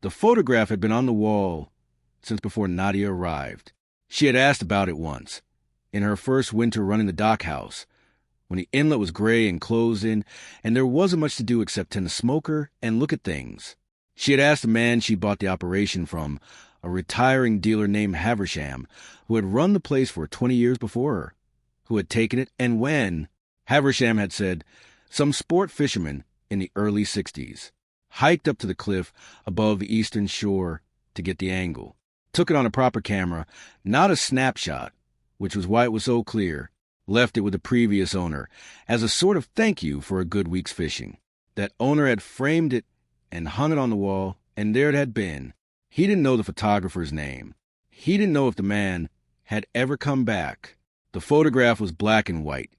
The photograph had been on the wall since before Nadia arrived. She had asked about it once, in her first winter running the dock house, when the inlet was gray and closed in, and there wasn't much to do except tend the smoker and look at things. She had asked the man she bought the operation from, a retiring dealer named Haversham, who had run the place for 20 years before her, who had taken it and when. Haversham had said, some sport fisherman in the early 60s, hiked up to the cliff above the eastern shore to get the angle, took it on a proper camera, not a snapshot, which was why it was so clear, left it with the previous owner as a sort of thank you for a good week's fishing. That owner had framed it and hung it on the wall, and there it had been. He didn't know the photographer's name. He didn't know if the man had ever come back. The photograph was black and white,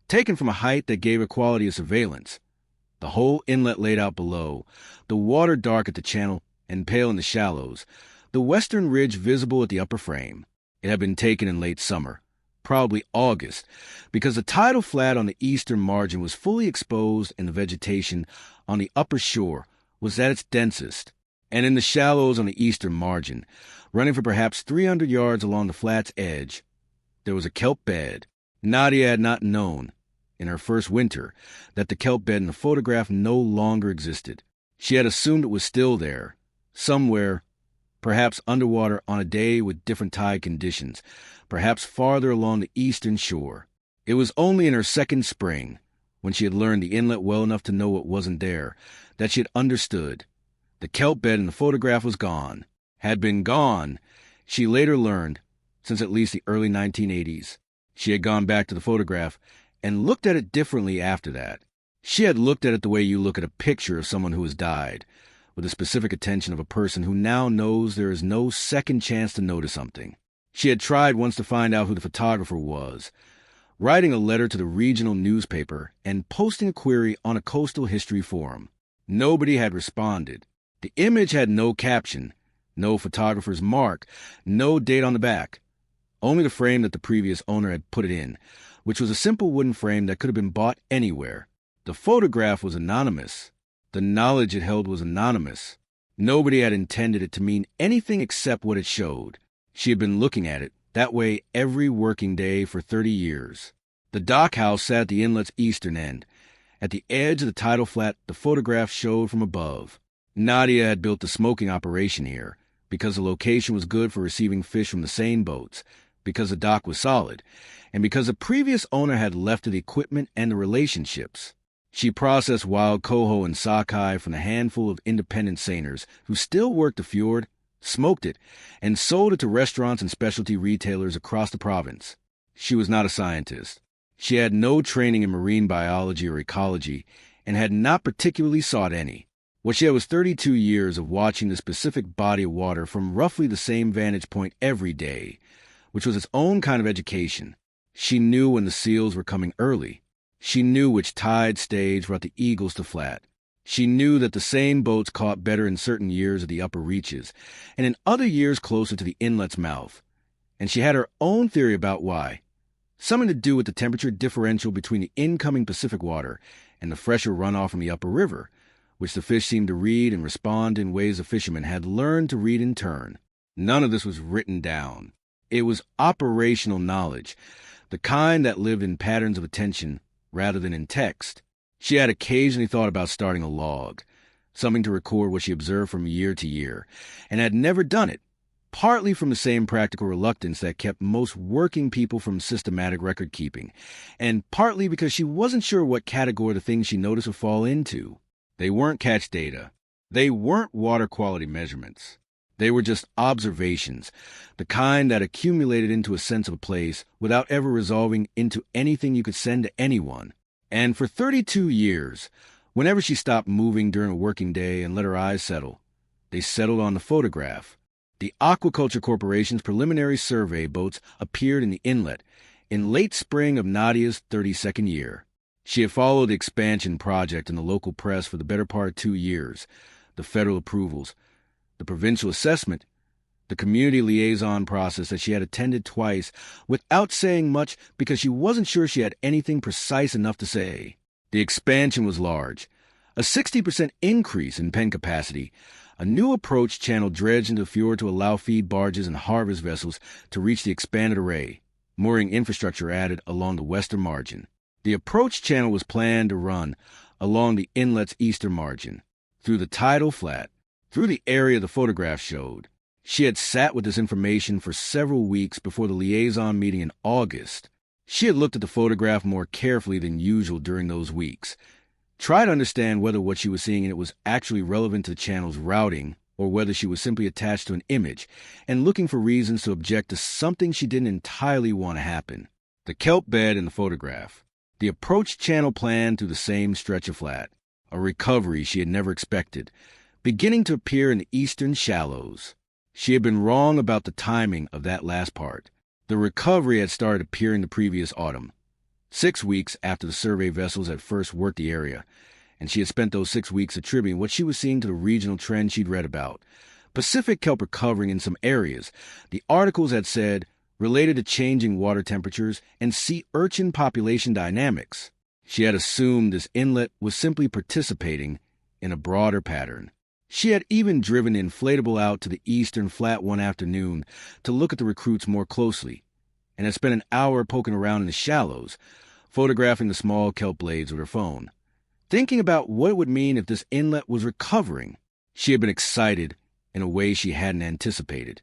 taken from a height that gave a quality of surveillance. The whole inlet laid out below, the water dark at the channel and pale in the shallows, the western ridge visible at the upper frame. It had been taken in late summer, probably August, because the tidal flat on the eastern margin was fully exposed and the vegetation on the upper shore was at its densest. And in the shallows on the eastern margin, running for perhaps 300 yards along the flat's edge, there was a kelp bed. Nadia had not known, in her first winter, that the kelp bed in the photograph no longer existed. She had assumed it was still there, somewhere, perhaps underwater on a day with different tide conditions, perhaps farther along the eastern shore. It was only in her second spring, when she had learned the inlet well enough to know it wasn't there, that she had understood. The kelp bed in the photograph was gone, had been gone, she later learned, since at least the early 1980s. She had gone back to the photograph and looked at it differently after that. She had looked at it the way you look at a picture of someone who has died, with the specific attention of a person who now knows there is no second chance to notice something. She had tried once to find out who the photographer was, writing a letter to the regional newspaper and posting a query on a coastal history forum. Nobody had responded. The image had no caption, no photographer's mark, no date on the back, only the frame that the previous owner had put it in, which was a simple wooden frame that could have been bought anywhere. The photograph was anonymous. The knowledge it held was anonymous. Nobody had intended it to mean anything except what it showed. She had been looking at it that way every working day for 30 years. The dock house sat at the inlet's eastern end. At the edge of the tidal flat, the photograph showed from above. Nadia had built the smoking operation here because the location was good for receiving fish from the seine boats, because the dock was solid, and because the previous owner had left her the equipment and the relationships. She processed wild coho and sockeye from the handful of independent seiners who still worked the fjord, smoked it, and sold it to restaurants and specialty retailers across the province. She was not a scientist. She had no training in marine biology or ecology, and had not particularly sought any. What she had was 32 years of watching the specific body of water from roughly the same vantage point every day, which was its own kind of education. She knew when the seals were coming early. She knew which tide stage brought the eagles to flat. She knew that the seine boats caught better in certain years of the upper reaches, and in other years closer to the inlet's mouth. And she had her own theory about why. Something to do with the temperature differential between the incoming Pacific water and the fresher runoff from the upper river, which the fish seemed to read and respond in ways the fishermen had learned to read in turn. None of this was written down. It was operational knowledge, the kind that lived in patterns of attention rather than in text. She had occasionally thought about starting a log, something to record what she observed from year to year, and had never done it, partly from the same practical reluctance that kept most working people from systematic record-keeping, and partly because she wasn't sure what category the things she noticed would fall into. They weren't catch data. They weren't water quality measurements. They were just observations, the kind that accumulated into a sense of a place without ever resolving into anything you could send to anyone. And for 32 years, whenever she stopped moving during a working day and let her eyes settle, they settled on the photograph. The Aquaculture Corporation's preliminary survey boats appeared in the inlet in late spring of Nadia's 32nd year. She had followed the expansion project in the local press for the better part of 2 years, the federal approvals, the provincial assessment, the community liaison process that she had attended twice without saying much because she wasn't sure she had anything precise enough to say. The expansion was large, a 60% increase in pen capacity, A new approach channel dredged into the fjord to allow feed barges and harvest vessels to reach the expanded array, mooring infrastructure added along the western margin. The approach channel was planned to run along the inlet's eastern margin, through the tidal flat, through the area the photograph showed. She had sat with this information for several weeks before the liaison meeting in August. She had looked at the photograph more carefully than usual during those weeks, tried to understand whether what she was seeing in it was actually relevant to the channel's routing or whether she was simply attached to an image and looking for reasons to object to something she didn't entirely want to happen. The kelp bed in the photograph. The approach channel planned through the same stretch of flat, a recovery she had never expected, beginning to appear in the eastern shallows. She had been wrong about the timing of that last part. The recovery had started appearing the previous autumn, 6 weeks after the survey vessels had first worked the area, and she had spent those 6 weeks attributing what she was seeing to the regional trend she'd read about. Pacific kelp recovering in some areas, the articles had said, related to changing water temperatures and sea urchin population dynamics. She had assumed this inlet was simply participating in a broader pattern. She had even driven the inflatable out to the eastern flat one afternoon to look at the recruits more closely, and had spent an hour poking around in the shallows, photographing the small kelp blades with her phone, thinking about what it would mean if this inlet was recovering. She had been excited in a way she hadn't anticipated,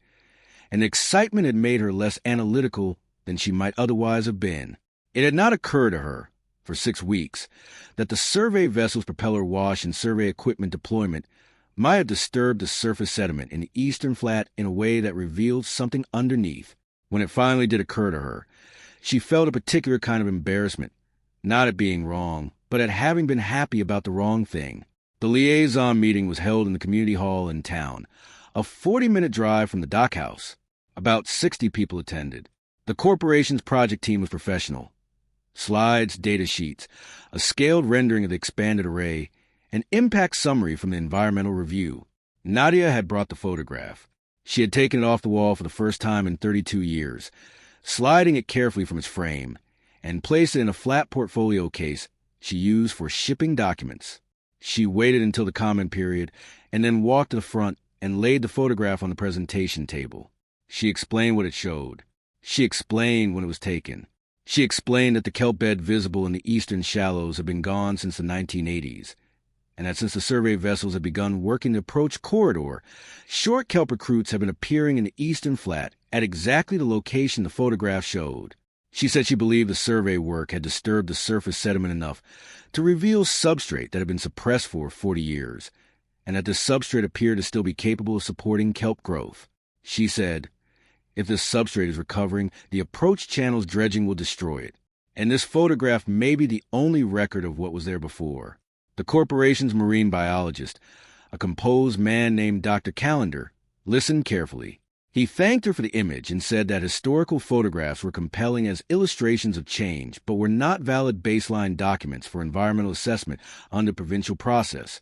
and the excitement had made her less analytical than she might otherwise have been. It had not occurred to her, for 6 weeks, that the survey vessel's propeller wash and survey equipment deployment might have disturbed the surface sediment in the eastern flat in a way that revealed something underneath. When it finally did occur to her, she felt a particular kind of embarrassment, not at being wrong, but at having been happy about the wrong thing. The liaison meeting was held in the community hall in town, a 40-minute drive from the dockhouse. About 60 people attended. The corporation's project team was professional. Slides, data sheets, a scaled rendering of the expanded array, an impact summary from the environmental review. Nadia had brought the photograph. She had taken it off the wall for the first time in 32 years, sliding it carefully from its frame, and placed it in a flat portfolio case she used for shipping documents. She waited until the comment period and then walked to the front and laid the photograph on the presentation table. She explained what it showed. She explained when it was taken. She explained that the kelp bed visible in the eastern shallows had been gone since the 1980s, and that since the survey vessels had begun working the approach corridor, short kelp recruits had been appearing in the eastern flat at exactly the location the photograph showed. She said she believed the survey work had disturbed the surface sediment enough to reveal substrate that had been suppressed for 40 years, and that this substrate appeared to still be capable of supporting kelp growth. She said, if this substrate is recovering, the approach channel's dredging will destroy it, and this photograph may be the only record of what was there before. The corporation's marine biologist, a composed man named Dr. Callender, listened carefully. He thanked her for the image and said that historical photographs were compelling as illustrations of change, but were not valid baseline documents for environmental assessment under provincial process.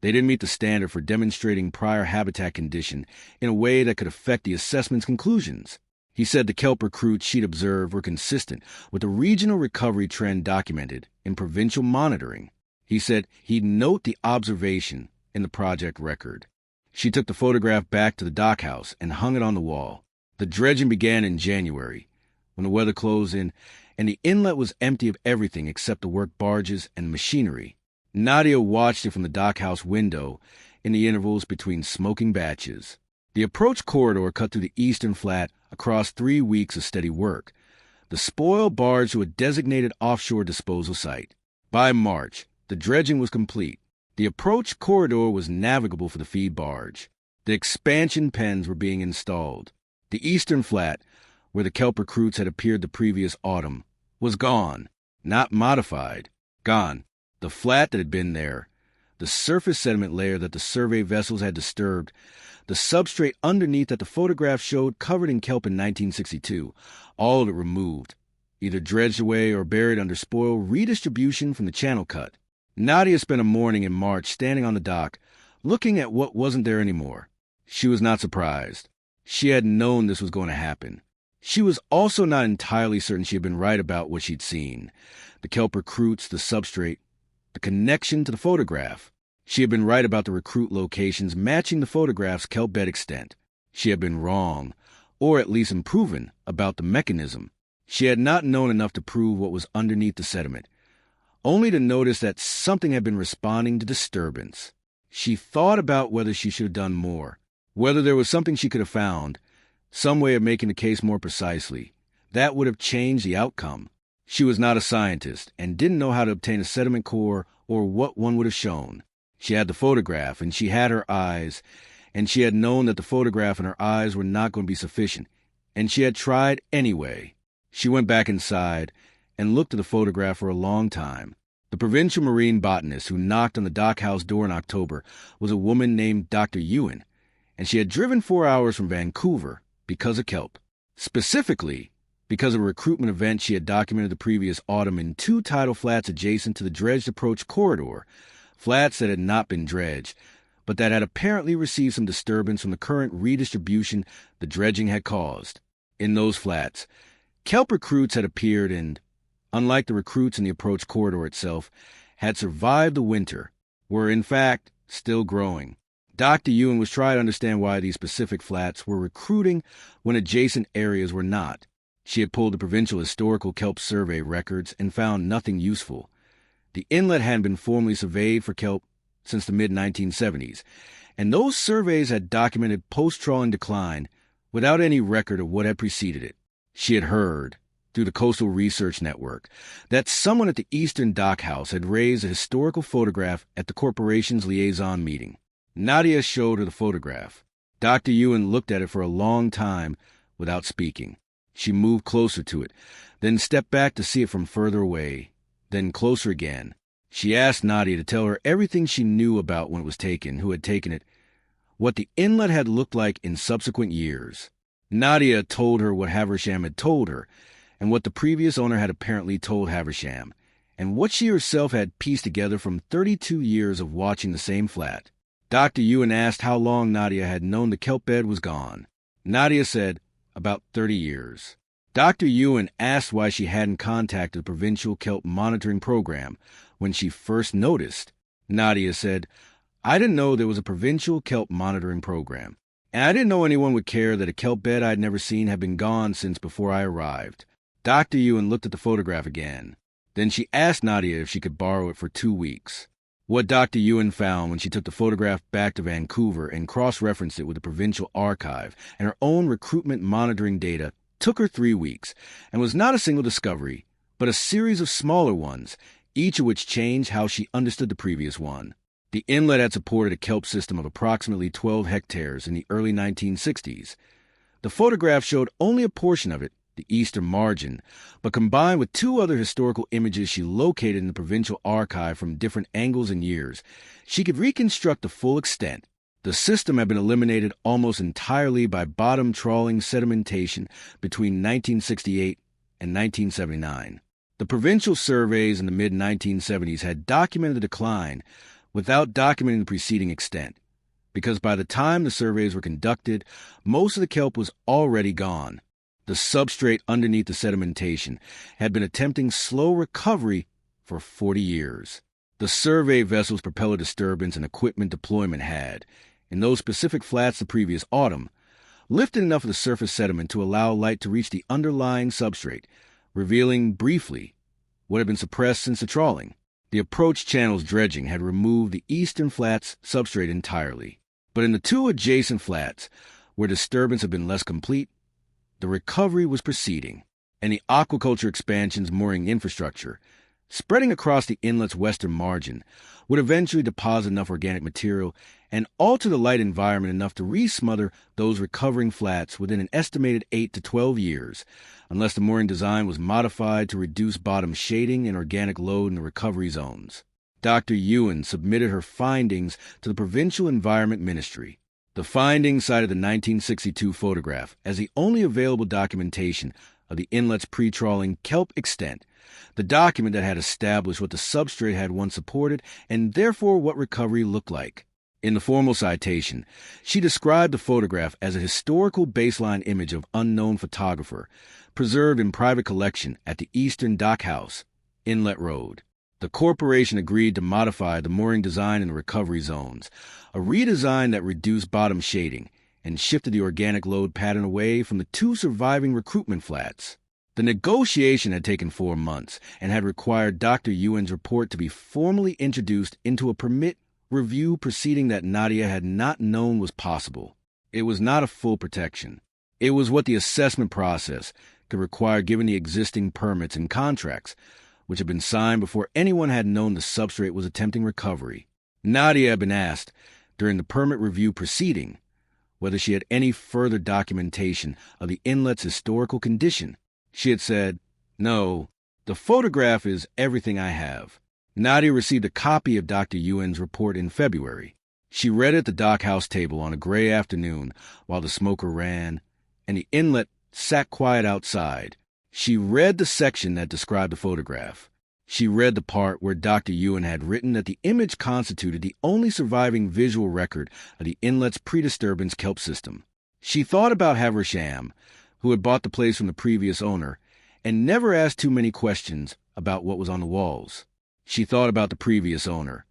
They didn't meet the standard for demonstrating prior habitat condition in a way that could affect the assessment's conclusions. He said the kelp recruits she'd observed were consistent with the regional recovery trend documented in provincial monitoring. He said he'd note the observation in the project record. She took the photograph back to the dockhouse and hung it on the wall. The dredging began in January, when the weather closed in, and the inlet was empty of everything except the work barges and machinery. Nadia watched it from the dockhouse window in the intervals between smoking batches. The approach corridor cut through the eastern flat across 3 weeks of steady work. The spoil barged to a designated offshore disposal site. By March, the dredging was complete. The approach corridor was navigable for the feed barge. The expansion pens were being installed. The eastern flat, where the kelp recruits had appeared the previous autumn, was gone. Not modified. Gone. The flat that had been there. The surface sediment layer that the survey vessels had disturbed. The substrate underneath that the photograph showed covered in kelp in 1962. All of it removed, either dredged away or buried under spoil redistribution from the channel cut. Nadia spent a morning in March standing on the dock, looking at what wasn't there anymore. She was not surprised. She had known this was going to happen. She was also not entirely certain she had been right about what she'd seen. The kelp recruits, the substrate, the connection to the photograph. She had been right about the recruit locations matching the photograph's kelp bed extent. She had been wrong, or at least unproven, about the mechanism. She had not known enough to prove what was underneath the sediment, only to notice that something had been responding to disturbance. She thought about whether she should have done more, whether there was something she could have found, some way of making the case more precisely. That would have changed the outcome. She was not a scientist and didn't know how to obtain a sediment core or what one would have shown. She had the photograph, and she had her eyes, and she had known that the photograph and her eyes were not going to be sufficient, and she had tried anyway. She went back inside and looked at the photograph for a long time. The provincial marine botanist who knocked on the dockhouse door in October was a woman named Dr. Ewan, and she had driven 4 hours from Vancouver because of kelp. Specifically, because of a recruitment event she had documented the previous autumn in 2 tidal flats adjacent to the dredged approach corridor, flats that had not been dredged, but that had apparently received some disturbance from the current redistribution the dredging had caused. In those flats, kelp recruits had appeared and, unlike the recruits in the approach corridor itself, had survived the winter, were in fact still growing. Dr. Ewan was trying to understand why these specific flats were recruiting when adjacent areas were not. She had pulled the provincial historical kelp survey records and found nothing useful. The inlet hadn't been formally surveyed for kelp since the mid-1970s, and those surveys had documented post-trawling decline without any record of what had preceded it. She had heard, through the Coastal Research Network, that someone at the Eastern Dockhouse had raised a historical photograph at the corporation's liaison meeting. Nadia showed her the photograph. Dr. Ewan looked at it for a long time without speaking. She moved closer to it, then stepped back to see it from further away, then closer again. She asked Nadia to tell her everything she knew about when it was taken, who had taken it, what the inlet had looked like in subsequent years. Nadia told her what Haversham had told her, and what the previous owner had apparently told Haversham, and what she herself had pieced together from 32 years of watching the same flat. Dr. Ewan asked how long Nadia had known the kelp bed was gone. Nadia said, about 30 years. Dr. Ewan asked why she hadn't contacted the provincial kelp monitoring program when she first noticed. Nadia said, I didn't know there was a provincial kelp monitoring program, and I didn't know anyone would care that a kelp bed I'd never seen had been gone since before I arrived. Dr. Ewan looked at the photograph again. Then she asked Nadia if she could borrow it for 2 weeks. What Dr. Ewan found when she took the photograph back to Vancouver and cross-referenced it with the provincial archive and her own recruitment monitoring data took her 3 weeks, and was not a single discovery, but a series of smaller ones, each of which changed how she understood the previous one. The inlet had supported a kelp system of approximately 12 hectares in the early 1960s. The photograph showed only a portion of it, the eastern margin, but combined with 2 other historical images she located in the provincial archive from different angles and years, she could reconstruct the full extent. The system had been eliminated almost entirely by bottom trawling sedimentation between 1968 and 1979. The provincial surveys in the mid-1970s had documented the decline without documenting the preceding extent, because by the time the surveys were conducted, most of the kelp was already gone. The substrate underneath the sedimentation had been attempting slow recovery for 40 years. The survey vessel's propeller disturbance and equipment deployment had, in those specific flats the previous autumn, lifted enough of the surface sediment to allow light to reach the underlying substrate, revealing briefly what had been suppressed since the trawling. The approach channel's dredging had removed the eastern flat's substrate entirely. But in the 2 adjacent flats, where disturbance had been less complete, the recovery was proceeding, and the aquaculture expansion's mooring infrastructure, spreading across the inlet's western margin, would eventually deposit enough organic material and alter the light environment enough to re-smother those recovering flats within an estimated 8 to 12 years, unless the mooring design was modified to reduce bottom shading and organic load in the recovery zones. Dr. Ewan submitted her findings to the Provincial Environment Ministry. The findings cited the 1962 photograph as the only available documentation of the inlet's pre-trawling kelp extent, the document that had established what the substrate had once supported and therefore what recovery looked like. In the formal citation, she described the photograph as a historical baseline image of unknown photographer, preserved in private collection at the Eastern Dockhouse, Inlet Road. The corporation agreed to modify the mooring design in the recovery zones, a redesign that reduced bottom shading and shifted the organic load pattern away from the 2 surviving recruitment flats. The negotiation had taken 4 months and had required Dr. Ewan's report to be formally introduced into a permit review proceeding that Nadia had not known was possible. It was not a full protection. It was what the assessment process could require given the existing permits and contracts, which had been signed before anyone had known the substrate was attempting recovery. Nadia had been asked, during the permit review proceeding, whether she had any further documentation of the inlet's historical condition. She had said, "No, the photograph is everything I have." Nadia received a copy of Dr. Ewan's report in February. She read it at the dockhouse table on a gray afternoon while the smoker ran, and the inlet sat quiet outside. She read the section that described the photograph. She read the part where Dr. Ewan had written that the image constituted the only surviving visual record of the inlet's pre-disturbance kelp system. She thought about Haversham, who had bought the place from the previous owner, and never asked too many questions about what was on the walls. She thought about the previous owner,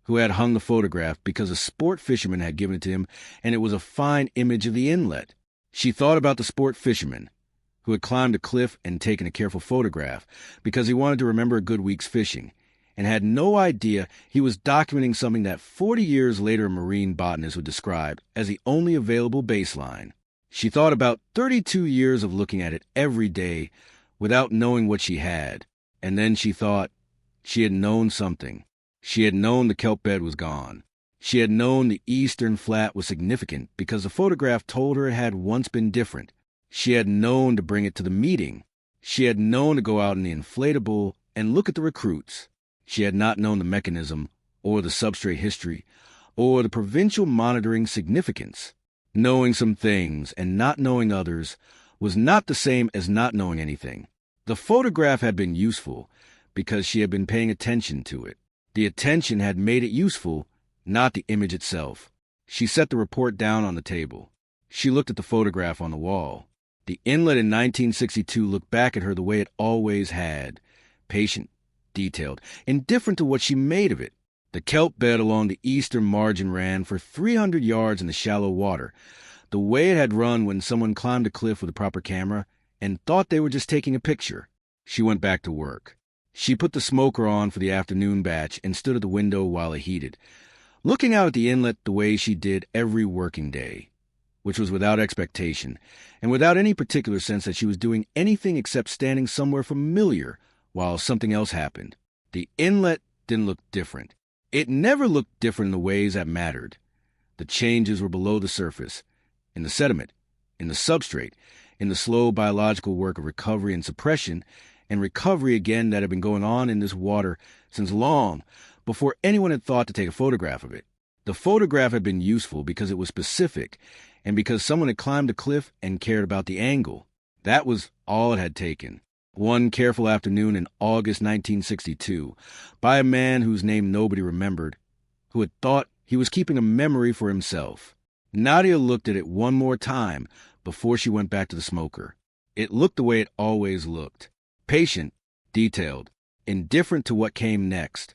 who had hung the photograph because a sport fisherman had given it to him, and it was a fine image of the inlet. She thought about the sport fisherman, who had climbed a cliff and taken a careful photograph because he wanted to remember a good week's fishing, and had no idea he was documenting something that 40 years later a marine botanist would describe as the only available baseline. She thought about 32 years of looking at it every day without knowing what she had, and then she thought she had known something. She had known the kelp bed was gone. She had known the eastern flat was significant because the photograph told her it had once been different. She had known to bring it to the meeting. She had known to go out in the inflatable and look at the recruits. She had not known the mechanism, or the substrate history, or the provincial monitoring significance. Knowing some things and not knowing others was not the same as not knowing anything. The photograph had been useful because she had been paying attention to it. The attention had made it useful, not the image itself. She set the report down on the table. She looked at the photograph on the wall. The inlet in 1962 looked back at her the way it always had, patient, detailed, indifferent to what she made of it. The kelp bed along the eastern margin ran for 300 yards in the shallow water, the way it had run when someone climbed a cliff with a proper camera and thought they were just taking a picture. She went back to work. She put the smoker on for the afternoon batch and stood at the window while it heated, looking out at the inlet the way she did every working day, which was without expectation, and without any particular sense that she was doing anything except standing somewhere familiar while something else happened. The inlet didn't look different. It never looked different in the ways that mattered. The changes were below the surface, in the sediment, in the substrate, in the slow biological work of recovery and suppression, and recovery again that had been going on in this water since long before anyone had thought to take a photograph of it. The photograph had been useful because it was specific, and because someone had climbed a cliff and cared about the angle. That was all it had taken. One careful afternoon in August 1962, by a man whose name nobody remembered, who had thought he was keeping a memory for himself. Nadia looked at it one more time before she went back to the smoker. It looked the way it always looked. Patient, detailed, indifferent to what came next.